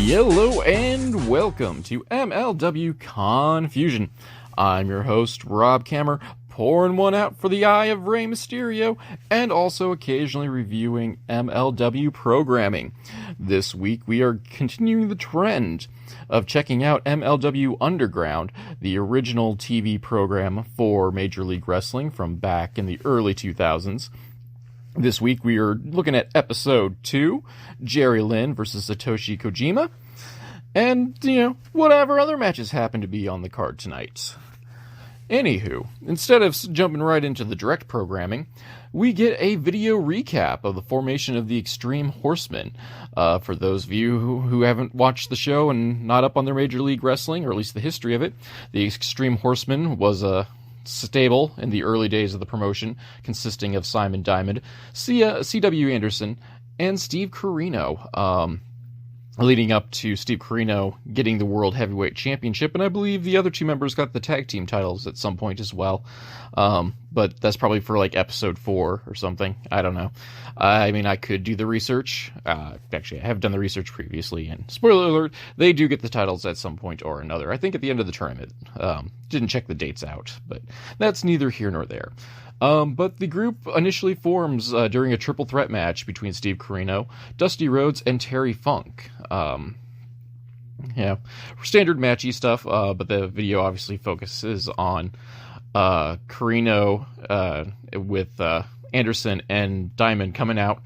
Hello and welcome to MLW Confusion. I'm your host, Rob Kammer, pouring one out for the eye of Rey Mysterio, and also occasionally reviewing MLW programming. This week we are continuing the trend of checking out MLW Underground, the original TV program for Major League Wrestling from back in the early 2000s. This week we are looking at episode 2, Jerry Lynn versus Satoshi Kojima, and, whatever other matches happen to be on the card tonight. Anywho, instead of jumping right into the direct programming, we get a video recap of the formation of the Extreme Horsemen. For those of you who haven't watched the show and not up on their Major League Wrestling, or at least the history of it, the Extreme Horsemen was a stable in the early days of the promotion, consisting of Simon Diamond, C.W. Anderson, and Steve Corino, leading up to Steve Corino getting the World Heavyweight Championship, and I believe the other two members got the tag team titles at some point as well, but that's probably for like episode 4 or something. I don't know. I could do the research. Actually, I have done the research previously, and spoiler alert, they do get the titles at some point or another. I think at the end of the tournament. Didn't check the dates out, but that's neither here nor there. But the group initially forms during a triple threat match between Steve Corino, Dusty Rhodes, and Terry Funk. Standard matchy stuff, but the video obviously focuses on Corino with Anderson and Diamond coming out,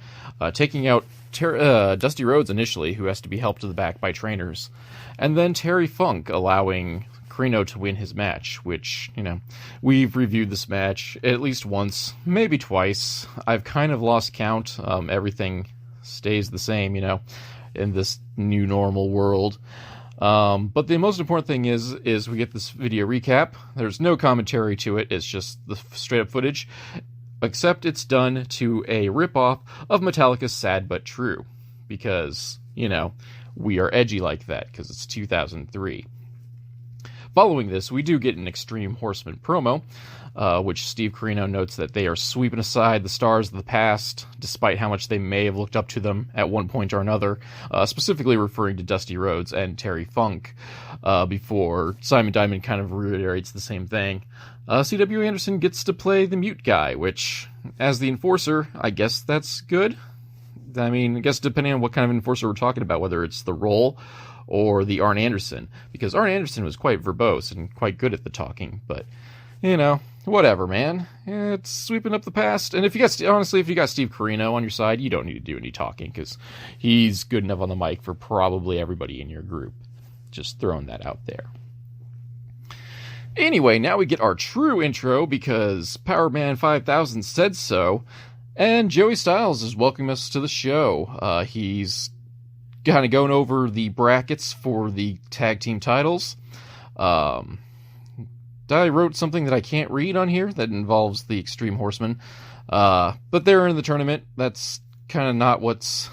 taking out Dusty Rhodes initially, who has to be helped to the back by trainers, and then Terry Funk allowing Corino to win his match, which, we've reviewed this match at least once, maybe twice. I've kind of lost count. Everything stays the same, in this new normal world. But the most important thing is we get this video recap. There's no commentary to it. It's just the straight up footage, except it's done to a ripoff of Metallica's Sad But True, because, we are edgy like that, because it's 2003. Following this, we do get an Extreme Horseman promo, which Steve Corino notes that they are sweeping aside the stars of the past, despite how much they may have looked up to them at one point or another, specifically referring to Dusty Rhodes and Terry Funk, before Simon Diamond kind of reiterates the same thing. C.W. Anderson gets to play the mute guy, which, as the enforcer, I guess that's good. I guess depending on what kind of enforcer we're talking about, whether it's the role or the Arn Anderson, because Arn Anderson was quite verbose and quite good at the talking, but, whatever, man. It's sweeping up the past, and if you got Steve Corino on your side, you don't need to do any talking, because he's good enough on the mic for probably everybody in your group. Just throwing that out there. Anyway, now we get our true intro, because Powerman 5000 said so, and Joey Styles is welcoming us to the show. He's kind of going over the brackets for the tag team titles. I wrote something that I can't read on here that involves the Extreme Horsemen, but they're in the tournament. That's kind of not what's,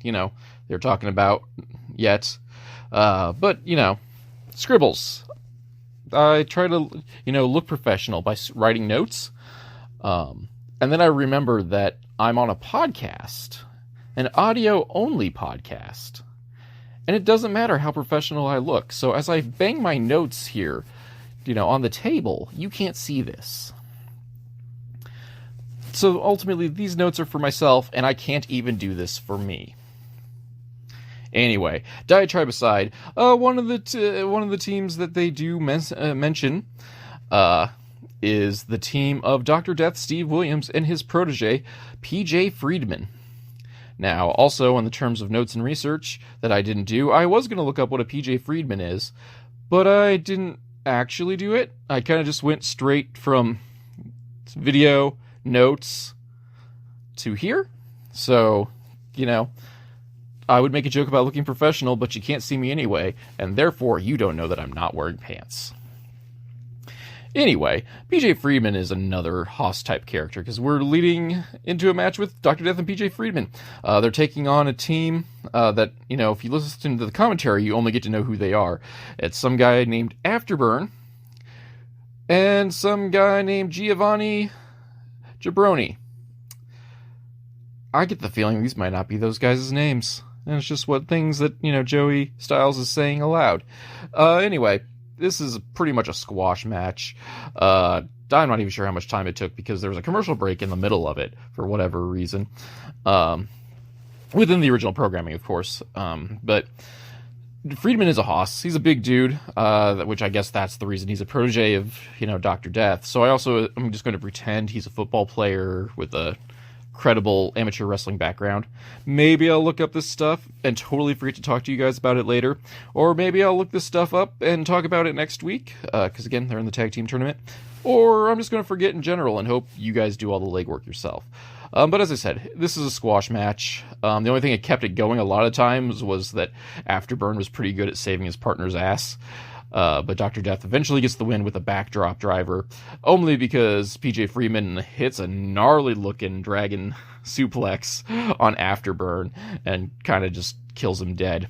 they're talking about yet. But, scribbles. I try to, look professional by writing notes. And then I remember that I'm on a podcast, an audio-only podcast, and it doesn't matter how professional I look. So as I bang my notes here, on the table, you can't see this. So ultimately, these notes are for myself, and I can't even do this for me. Anyway, diatribe aside, one of the teams that they do mention is the team of Dr. Death, Steve Williams, and his protege, PJ Friedman. Now, also on the terms of notes and research that I didn't do, I was going to look up what a PJ Friedman is, but I didn't actually do it. I kind of just went straight from video, notes, to here. So, I would make a joke about looking professional, but you can't see me anyway, and therefore you don't know that I'm not wearing pants. Anyway, PJ Friedman is another Haas-type character, because we're leading into a match with Dr. Death and PJ Friedman. They're taking on a team that, if you listen to the commentary, you only get to know who they are. It's some guy named Afterburn, and some guy named Giovanni Jabroni. I get the feeling these might not be those guys' names. And it's just what things that, Joey Styles is saying aloud. Anyway, this is pretty much a squash match. I'm not even sure how much time it took because there was a commercial break in the middle of it for whatever reason. Within the original programming, of course. But Friedman is a hoss. He's a big dude, which I guess that's the reason he's a protege of, Dr. Death. So I'm just going to pretend he's a football player with a credible amateur wrestling background. Maybe I'll look up this stuff and totally forget to talk to you guys about it later. Or maybe I'll look this stuff up and talk about it next week, because again, they're in the tag team tournament. Or I'm just going to forget in general and hope you guys do all the legwork yourself. But as I said, this is a squash match. The only thing that kept it going a lot of times was that Afterburn was pretty good at saving his partner's ass. But Dr. Death eventually gets the win with a backdrop driver, only because PJ Friedman hits a gnarly-looking dragon suplex on Afterburn and kind of just kills him dead.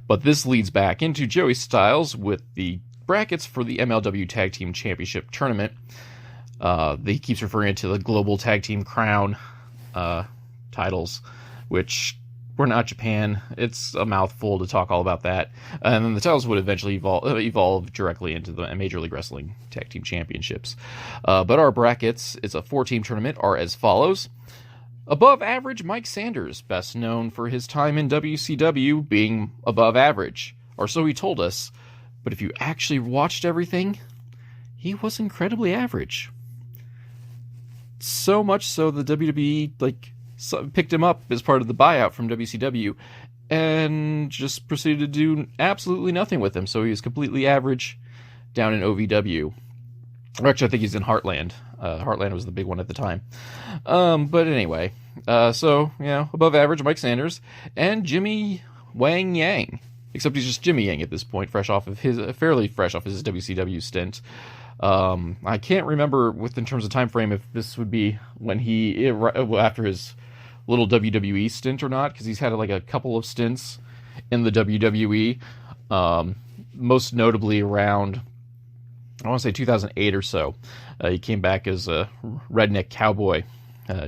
But this leads back into Joey Styles with the brackets for the MLW Tag Team Championship Tournament. He keeps referring to the Global Tag Team Crown titles, which we're not Japan. It's a mouthful to talk all about that. And then the titles would eventually evolve directly into the Major League Wrestling Tag Team Championships. But our brackets, it's a 4-team tournament, are as follows. Above average Mike Sanders, best known for his time in WCW being above average, or so he told us. But if you actually watched everything, he was incredibly average. So much so the WWE picked him up as part of the buyout from WCW and just proceeded to do absolutely nothing with him. So he was completely average down in OVW. Actually, I think he's in Heartland. Heartland was the big one at the time. But anyway, above average Mike Sanders and Jimmy Wang Yang. Except he's just Jimmy Yang at this point, fairly fresh off his WCW stint. I can't remember in terms of time frame if this would be when after his little WWE stint or not, because he's had a couple of stints in the WWE, most notably around, I want to say 2008 or so. He came back as a redneck cowboy,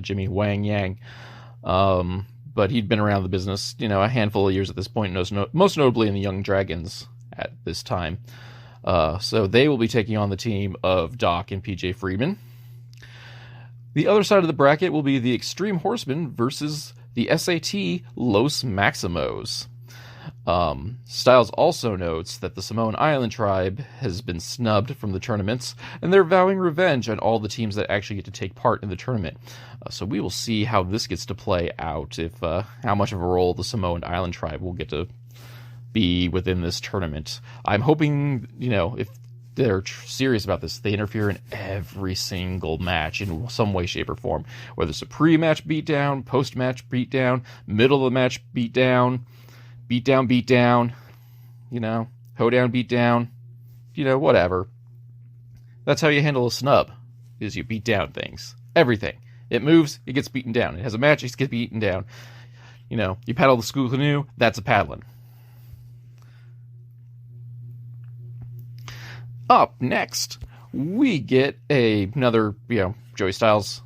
Jimmy Wang Yang. But he'd been around the business, a handful of years at this point, most notably in the Young Dragons at this time. So they will be taking on the team of Doc and PJ Friedman. The other side of the bracket will be the Extreme Horsemen versus the SAT Los Maximos. Styles also notes that the Samoan Island tribe has been snubbed from the tournaments, and they're vowing revenge on all the teams that actually get to take part in the tournament. So we will see how this gets to play out, if how much of a role the Samoan Island tribe will get to be within this tournament. I'm hoping, if they're serious about this, they interfere in every single match in some way, shape, or form. Whether it's a pre-match beatdown, post-match beatdown, middle of the match beatdown, beatdown, hoedown, beatdown, whatever. That's how you handle a snub, is you beat down things. Everything. It moves, it gets beaten down. It has a match, it gets beaten down. You paddle the school canoe, that's a paddling. Up next, we get another, Joey Styles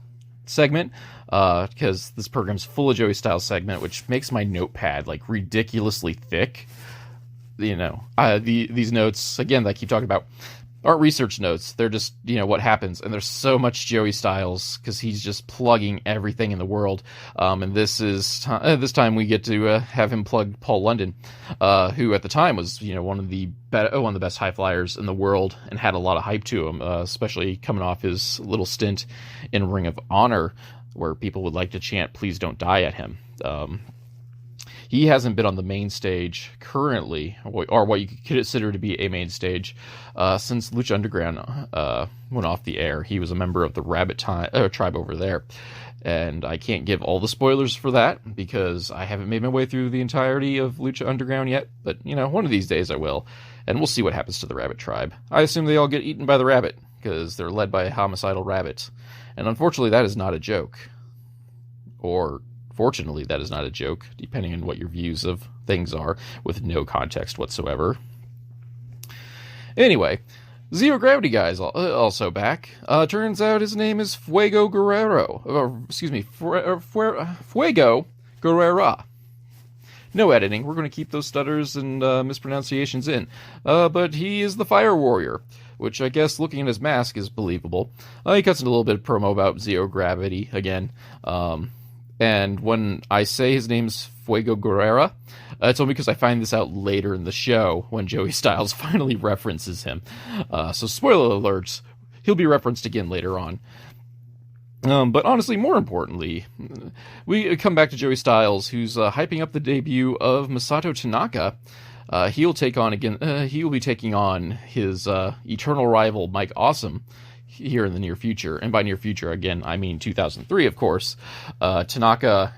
segment, because this program's full of Joey Styles segment, which makes my notepad ridiculously thick. These notes, again, that I keep talking about, aren't research notes. They're just, what happens. And there's so much Joey Styles because he's just plugging everything in the world. And this time we get to have him plug Paul London, who at the time was, one of the best high flyers in the world and had a lot of hype to him, especially coming off his little stint in Ring of Honor, where people would like to chant, "Please don't die" at him. He hasn't been on the main stage currently, or what you could consider to be a main stage, since Lucha Underground went off the air. He was a member of the Rabbit tribe over there. And I can't give all the spoilers for that, because I haven't made my way through the entirety of Lucha Underground yet. But, one of these days I will. And we'll see what happens to the Rabbit tribe. I assume they all get eaten by the rabbit, because they're led by a homicidal rabbit. And unfortunately, that is not a joke. Or fortunately, that is not a joke, depending on what your views of things are, with no context whatsoever. Anyway, Zero Gravity Guy's also back. Turns out his name is Fuego Guerrero. Fuego Guerrera. no editing. We're going to keep those stutters and mispronunciations in. But he is the Fire Warrior, which I guess looking at his mask is believable. He cuts in a little bit of promo about zero gravity again. And when I say his name's Fuego Guerrera, it's only because I find this out later in the show when Joey Styles finally references him. So spoiler alerts, he'll be referenced again later on. But honestly, more importantly, we come back to Joey Styles, who's hyping up the debut of Masato Tanaka. He will be taking on his eternal rival Mike Awesome here in the near future. And by near future, again, I mean 2003, of course. Tanaka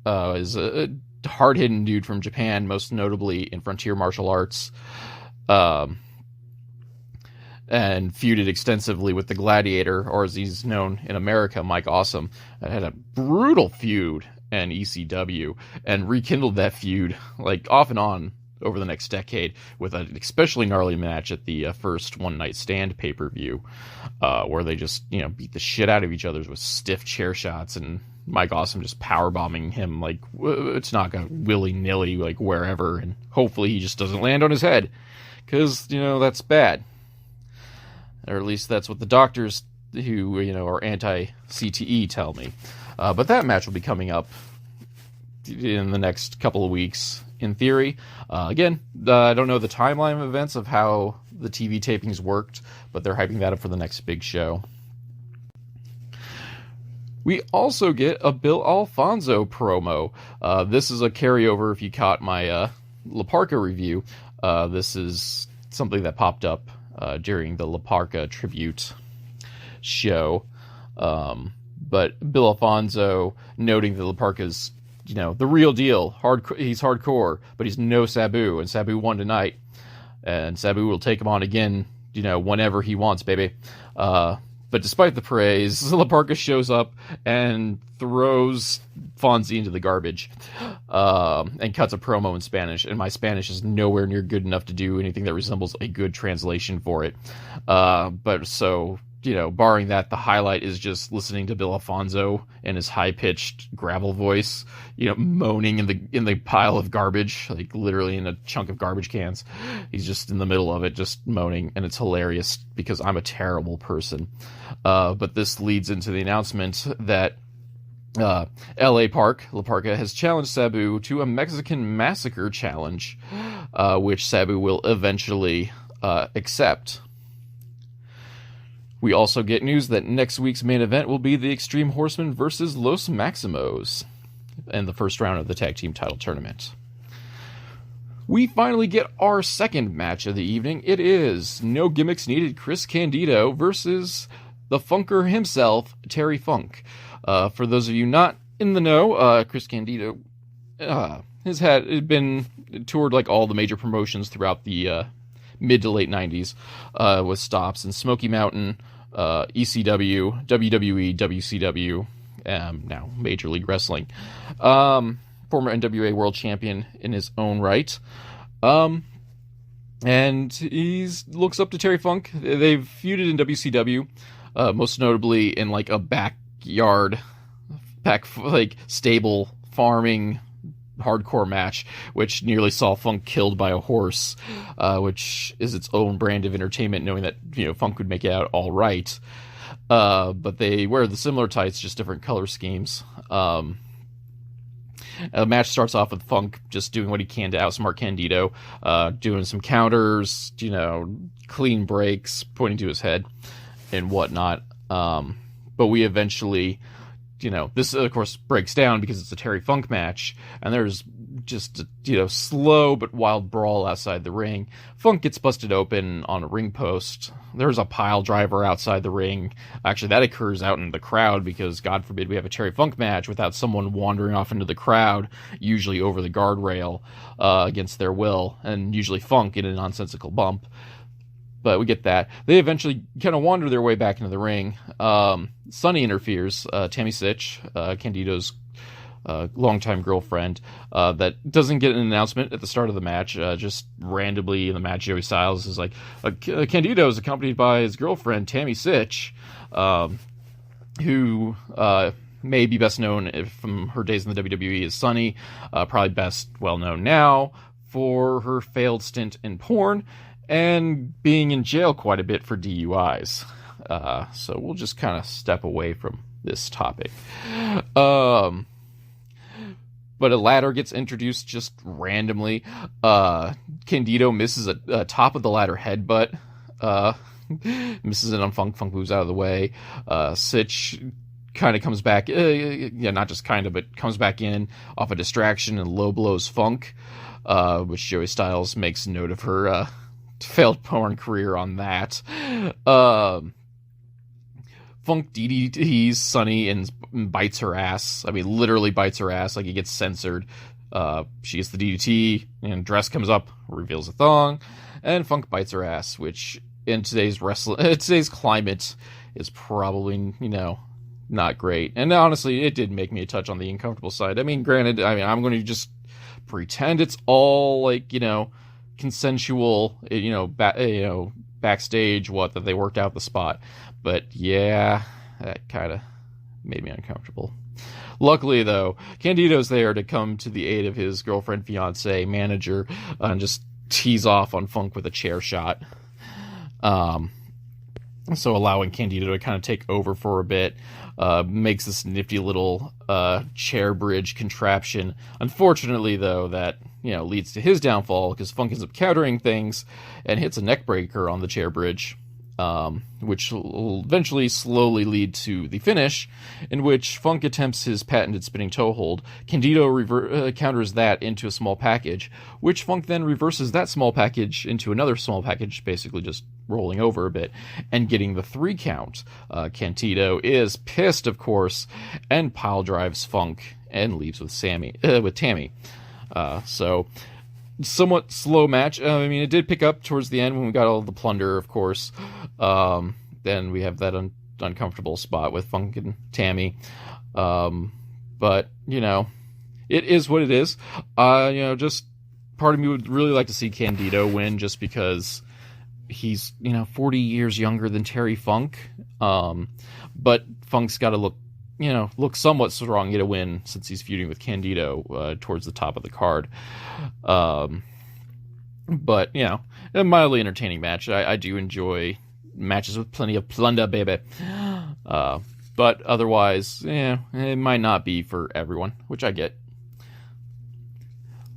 is a hard-hitting dude from Japan, most notably in frontier martial arts, and feuded extensively with the Gladiator, or as he's known in America, Mike Awesome. Had a brutal feud in ECW, and rekindled that feud like off and on over the next decade with an especially gnarly match at the first One Night Stand pay-per-view, where they just, beat the shit out of each other with stiff chair shots, and Mike Awesome just powerbombing him like Tanaka willy-nilly, like wherever, and hopefully he just doesn't land on his head, because, that's bad. Or at least that's what the doctors who, are anti-CTE tell me. But that match will be coming up in the next couple of weeks, in theory. Again, I don't know the timeline of events of how the TV tapings worked, but they're hyping that up for the next big show. We also get a Bill Alfonzo promo. This is a carryover if you caught my La Parka review. This is something that popped up during the La Parka tribute show. But Bill Alfonzo noting that La Parka's, the real deal. He's hardcore, but he's no Sabu, and Sabu won tonight. And Sabu will take him on again, whenever he wants, baby. But despite the praise, La Parka shows up and throws Fonzie into the garbage, and cuts a promo in Spanish. And my Spanish is nowhere near good enough to do anything that resembles a good translation for it. But so, barring that, the highlight is just listening to Bill Alfonzo and his high-pitched gravel voice, moaning in the pile of garbage, like literally in a chunk of garbage cans. He's just in the middle of it, just moaning, and it's hilarious because I'm a terrible person. But this leads into the announcement that La Parka has challenged Sabu to a Mexican Massacre challenge, which Sabu will eventually accept. We also get news that next week's main event will be the Extreme Horsemen versus Los Maximos in the first round of the tag team title tournament. We finally get our second match of the evening. It is No Gimmicks Needed Chris Candido versus the Funker himself, Terry Funk. For those of you not in the know, Chris Candido has been toured like all the major promotions throughout the mid to late 90s, with stops in Smoky Mountain, ECW, WWE, WCW, now Major League Wrestling. Former NWA World Champion in his own right. And he looks up to Terry Funk. They've feuded in WCW, most notably in like a backyard, stable farming hardcore match, which nearly saw Funk killed by a horse, which is its own brand of entertainment, knowing that Funk would make it out all right. But they wear the similar tights, just different color schemes. The match starts off with Funk just doing what he can to outsmart Candido, doing some counters, clean breaks, pointing to his head and whatnot. But we eventually, this of course breaks down because it's a Terry Funk match, and there's just a slow but wild brawl outside the ring. Funk gets busted open on a ring post. There's a pile driver outside the ring. Actually, that occurs out in the crowd because, God forbid, we have a Terry Funk match without someone wandering off into the crowd, usually over the guardrail, against their will, and usually Funk in a nonsensical bump. But we get that. They eventually kind of wander their way back into the ring. Sonny interferes. Tammy Sitch, Candido's longtime girlfriend, that doesn't get an announcement at the start of the match. Just randomly in the match, Joey Styles is like, Candido is accompanied by his girlfriend, Tammy Sitch, who maybe best known from her days in the WWE as Sunny, probably best well known now for her failed stint in porn and being in jail quite a bit for DUIs. So we'll just kind of step away from this topic. But a ladder gets introduced just randomly. Candido misses a top of the ladder headbutt. Misses it on Funk. Funk moves out of the way. Sitch kind of comes back. Not just kind of, but comes back in off a distraction and low blows Funk, which Joey Styles makes note of her failed porn career on that. Funk DDTs Sunny and bites her ass. I mean, literally bites her ass. Like, it gets censored. She gets the DDT, and dress comes up, reveals a thong, and Funk bites her ass, which in today's climate is probably, not great. And honestly, it did make me a touch on the uncomfortable side. I mean, granted, I'm going to just pretend it's all, like, consensual, backstage, that they worked out the spot. But yeah, that kind of made me uncomfortable. Luckily, though, Candido's there to come to the aid of his girlfriend, fiance, manager, and just tease off on Funk with a chair shot. So allowing Candido to kind of take over for a bit, makes this nifty little chair bridge contraption. Unfortunately, though, that leads to his downfall because Funk ends up countering things and hits a neck breaker on the chair bridge. Which will eventually slowly lead to the finish, in which Funk attempts his patented spinning toe hold. Candido counters that into a small package, which Funk then reverses that small package into another small package, basically just rolling over a bit, and getting the 3 count. Candido is pissed, of course, and pile drives Funk and leaves with Tammy. So somewhat slow match. It did pick up towards the end when we got all the plunder, of course. Then we have that uncomfortable spot with Funk and Tammy. But, it is what it is. Just part of me would really like to see Candido win just because he's, 40 years younger than Terry Funk. But Funk's got to look somewhat strong to win since he's feuding with Candido towards the top of the card. But, a mildly entertaining match. I do enjoy matches with plenty of plunder, baby. But otherwise, it might not be for everyone, which I get.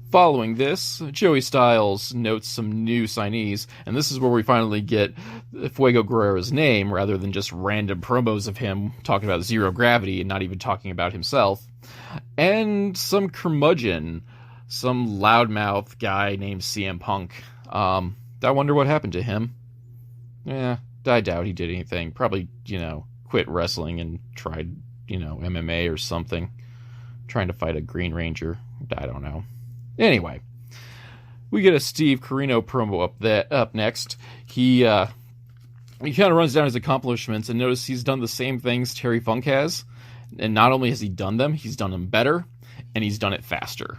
Following this, Joey Styles notes some new signees, and this is where we finally get Fuego Guerrero's name, rather than just random promos of him talking about zero gravity and not even talking about himself. And some curmudgeon, some loudmouth guy named CM Punk. I wonder what happened to him. I doubt he did anything. Probably, quit wrestling and tried, MMA or something. Trying to fight a Green Ranger. I don't know. Anyway, we get a Steve Corino promo up next. He kind of runs down his accomplishments and notice he's done the same things Terry Funk has. And not only has he done them, he's done them better, and he's done it faster.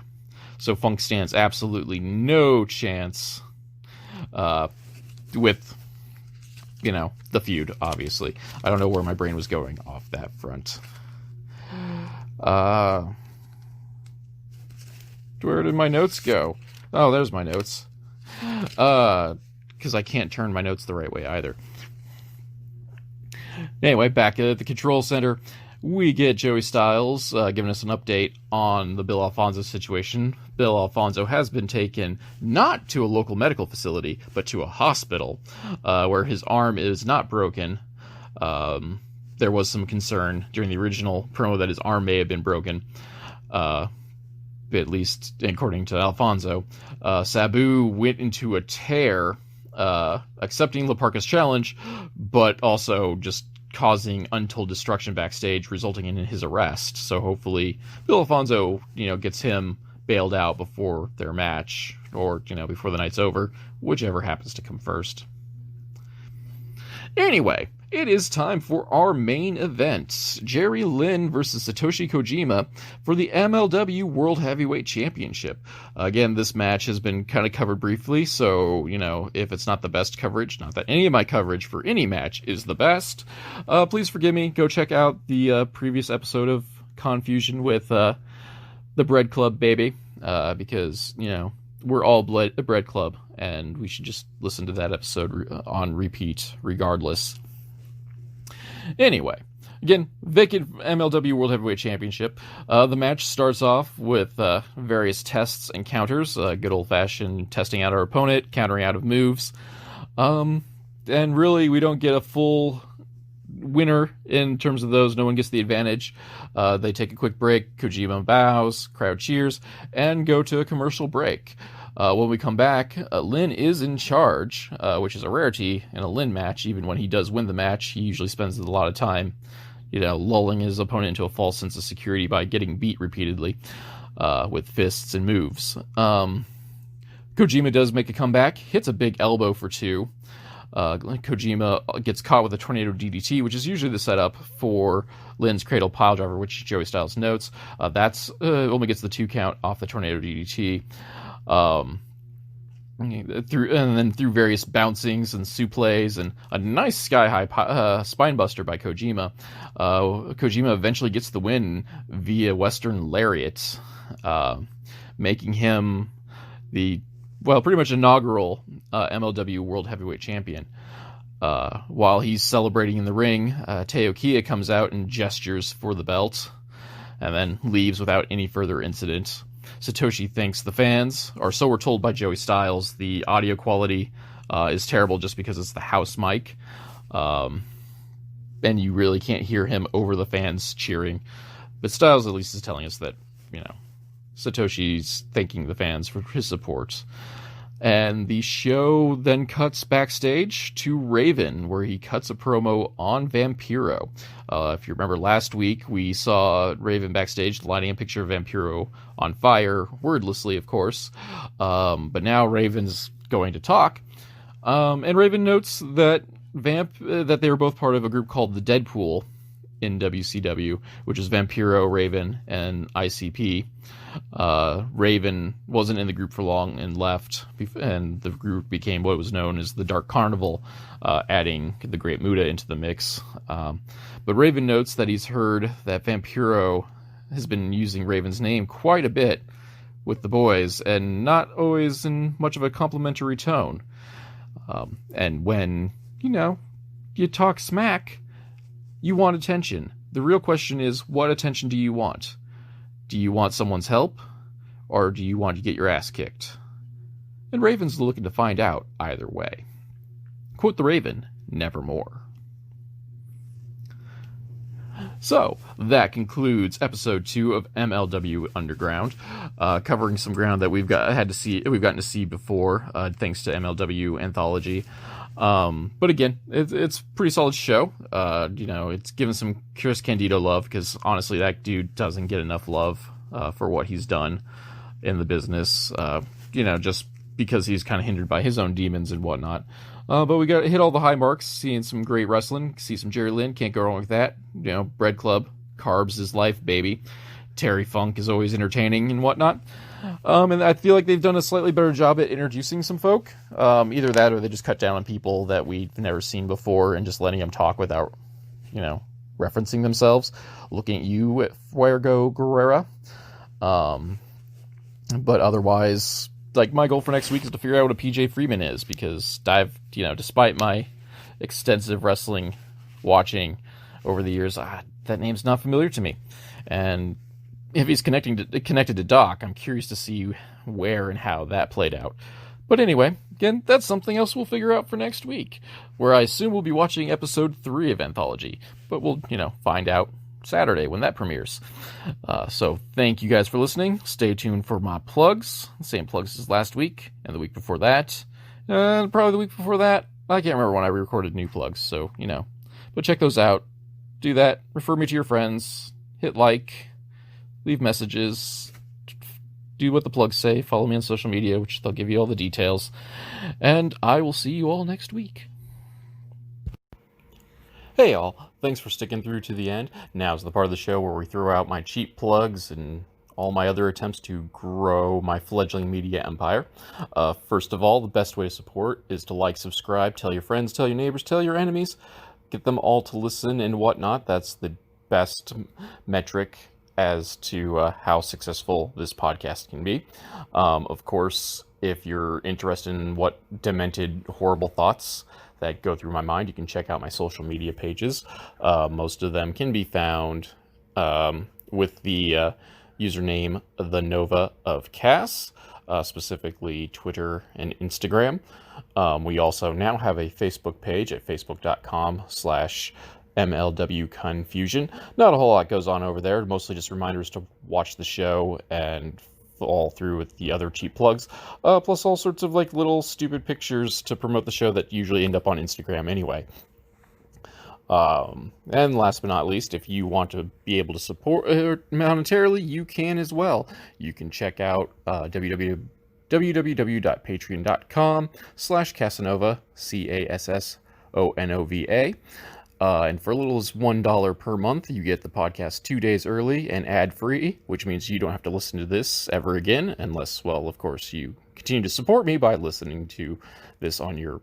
So Funk stands absolutely no chance with, the feud, obviously. I don't know where my brain was going off that front. Where did my notes go? Oh, there's my notes. Because I can't turn my notes the right way either. Anyway, back at the control center, we get Joey Styles giving us an update on the Bill Alfonzo situation. Bill Alfonzo has been taken not to a local medical facility, but to a hospital, where his arm is not broken. There was some concern during the original promo that his arm may have been broken. At least according to Alfonso. Sabu went into a tear, accepting La Parka's challenge, but also just causing untold destruction backstage, resulting in his arrest. So hopefully Bill Alfonso, gets him bailed out before their match, or, before the night's over, whichever happens to come first. Anyway, it is time for our main event. Jerry Lynn versus Satoshi Kojima for the MLW World Heavyweight Championship. Again, this match has been kind of covered briefly, so, if it's not the best coverage, not that any of my coverage for any match is the best, please forgive me. Go check out the previous episode of confusion with the Bread Club, baby, because, we're all Bread Club, and we should just listen to that episode on repeat regardless. Anyway, again, vacant MLW World Heavyweight Championship. The match starts off with various tests and counters, good old-fashioned testing out our opponent, countering out of moves. And really, we don't get a full winner in terms of those. No one gets the advantage. They take a quick break. Kojima bows, crowd cheers, and go to a commercial break. When we come back, Lynn is in charge, which is a rarity in a Lynn match. Even when he does win the match, he usually spends a lot of time, lulling his opponent into a false sense of security by getting beat repeatedly with fists and moves. Kojima does make a comeback, hits a big elbow for 2. Kojima gets caught with a tornado DDT, which is usually the setup for Lynn's cradle piledriver, which Joey Styles notes. That's only gets the 2 count off the tornado DDT. Through various bouncings and suplees and a nice sky-high spine buster by Kojima. Kojima eventually gets the win via Western Lariat, making him the pretty much inaugural MLW World Heavyweight Champion. While he's celebrating in the ring, Teo Kia comes out and gestures for the belt, and then leaves without any further incident. Satoshi thanks the fans, or so we're told by Joey Styles. The audio quality is terrible just because it's the house mic, and you really can't hear him over the fans cheering. But Styles at least is telling us that, Satoshi's thanking the fans for his support. And the show then cuts backstage to Raven, where he cuts a promo on Vampiro. If you remember last week, we saw Raven backstage lighting a picture of Vampiro on fire, wordlessly, of course. But now Raven's going to talk. And Raven notes that that they were both part of a group called the Deadpool in WCW, which is Vampiro, Raven, and ICP. Raven wasn't in the group for long and left, and the group became what was known as the Dark Carnival, adding the Great Muta into the mix. But Raven notes that he's heard that Vampiro has been using Raven's name quite a bit with the boys, and not always in much of a complimentary tone. And when, you talk smack, you want attention. The real question is, what attention do you want? Do you want someone's help, or do you want to get your ass kicked? And Raven's looking to find out either way. Quote the Raven, nevermore. So, that concludes episode 2 of MLW Underground, covering some ground that we've gotten to see before, thanks to MLW Anthology. But again, it's a pretty solid show. It's given some Chris Candido love, because honestly, that dude doesn't get enough love for what he's done in the business, just because he's kind of hindered by his own demons and whatnot. But we got hit all the high marks, seeing some great wrestling, see some Jerry Lynn, can't go wrong with that. Bread Club, carbs is life, baby. Terry Funk is always entertaining and whatnot. And I feel like they've done a slightly better job at introducing some folk. Either that, or they just cut down on people that we've never seen before and just letting them talk without, referencing themselves. Looking at you, Fuego Guerrera. But otherwise, my goal for next week is to figure out what a PJ Friedman is, because despite my extensive wrestling watching over the years, that name's not familiar to me. And if he's connected to Doc, I'm curious to see where and how that played out. But anyway, again, that's something else we'll figure out for next week, where I assume we'll be watching episode 3 of Anthology. But we'll, find out Saturday when that premieres. So thank you guys for listening. Stay tuned for my plugs. Same plugs as last week and the week before that. And probably the week before that. I can't remember when I recorded new plugs, so, But check those out. Do that. Refer me to your friends. Hit like. Leave messages, do what the plugs say, follow me on social media, which they'll give you all the details, and I will see you all next week. Hey all, thanks for sticking through to the end. Now's the part of the show where we throw out my cheap plugs and all my other attempts to grow my fledgling media empire. First of all, the best way to support is to like, subscribe, tell your friends, tell your neighbors, tell your enemies, get them all to listen and whatnot. That's the best metric as to how successful this podcast can be. Of course, if you're interested in what demented, horrible thoughts that go through my mind, you can check out my social media pages. Most of them can be found with the username The Nova of Cass, specifically Twitter and Instagram. We also now have a Facebook page at facebook.com/MLW Confusion. Not a whole lot goes on over there, mostly just reminders to watch the show and all through with the other cheap plugs, plus all sorts of like little stupid pictures to promote the show that usually end up on Instagram anyway. And last but not least, if you want to be able to support monetarily, you can as well. You can check out www.patreon.com/Casanova, CASSONOVA. And for as little as $1 per month, you get the podcast 2 days early and ad-free, which means you don't have to listen to this ever again, unless, well, of course, you continue to support me by listening to this on your,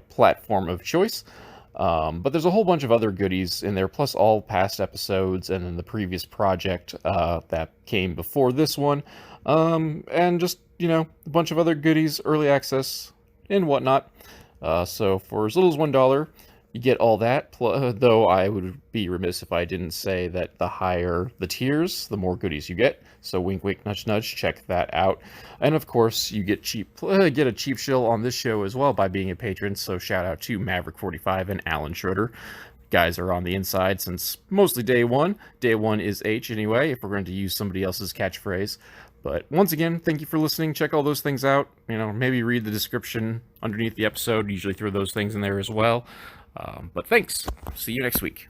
platform of choice. But there's a whole bunch of other goodies in there, plus all past episodes and then the previous project that came before this one, and just, a bunch of other goodies, early access, and whatnot. So for as little as $1, you get all that, though I would be remiss if I didn't say that the higher the tiers, the more goodies you get. So wink, wink, nudge, nudge, check that out. And of course, you get a cheap shill on this show as well by being a patron. So shout out to Maverick45 and Alan Schroeder. Guys are on the inside since mostly day one. Day one is H anyway, if we're going to use somebody else's catchphrase. But once again, thank you for listening. Check all those things out. Maybe read the description underneath the episode. Usually throw those things in there as well. But thanks. See you next week.